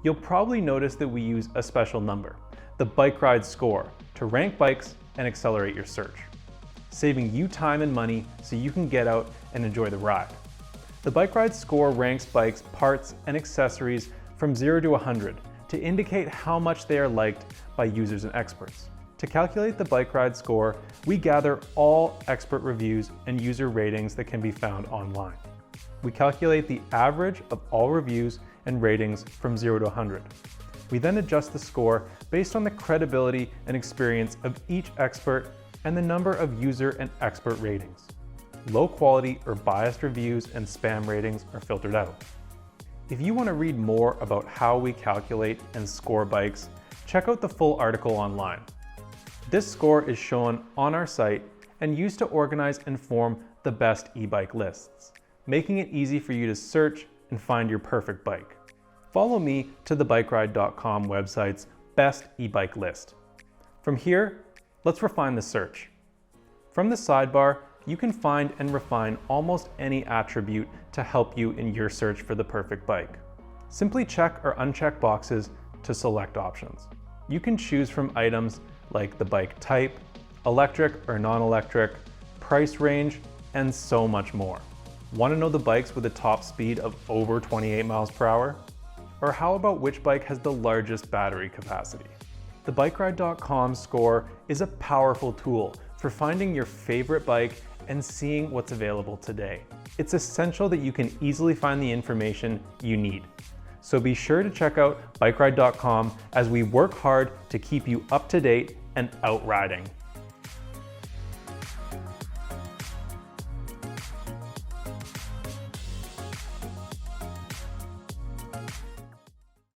you'll probably notice that we use a special number, the Bikeride score, to rank bikes and accelerate your search, saving you time and money so you can get out and enjoy the ride. The Bikeride score ranks bikes, parts, and accessories from 0 to 100 to indicate how much they are liked by users and experts. To calculate the Bikeride score, we gather all expert reviews and user ratings that can be found online. We calculate the average of all reviews and ratings from 0 to 100. We then adjust the score based on the credibility and experience of each expert and the number of user and expert ratings. Low quality or biased reviews and spam ratings are filtered out. If you want to read more about how we calculate and score bikes, check out the full article online. This score is shown on our site and used to organize and form the best e-bike lists, making it easy for you to search and find your perfect bike. Follow me to the Bikeride.com website's best e-bike list. From here, let's refine the search. From the sidebar, you can find and refine almost any attribute to help you in your search for the perfect bike. Simply check or uncheck boxes to select options. You can choose from items like the bike type, electric or non-electric, price range, and so much more. Want to know the bikes with a top speed of over 28 miles per hour? Or how about which bike has the largest battery capacity? The Bikeride.com score is a powerful tool for finding your favorite bike and seeing what's available today. It's essential that you can easily find the information you need. So be sure to check out Bikeride.com as we work hard to keep you up to date and out riding.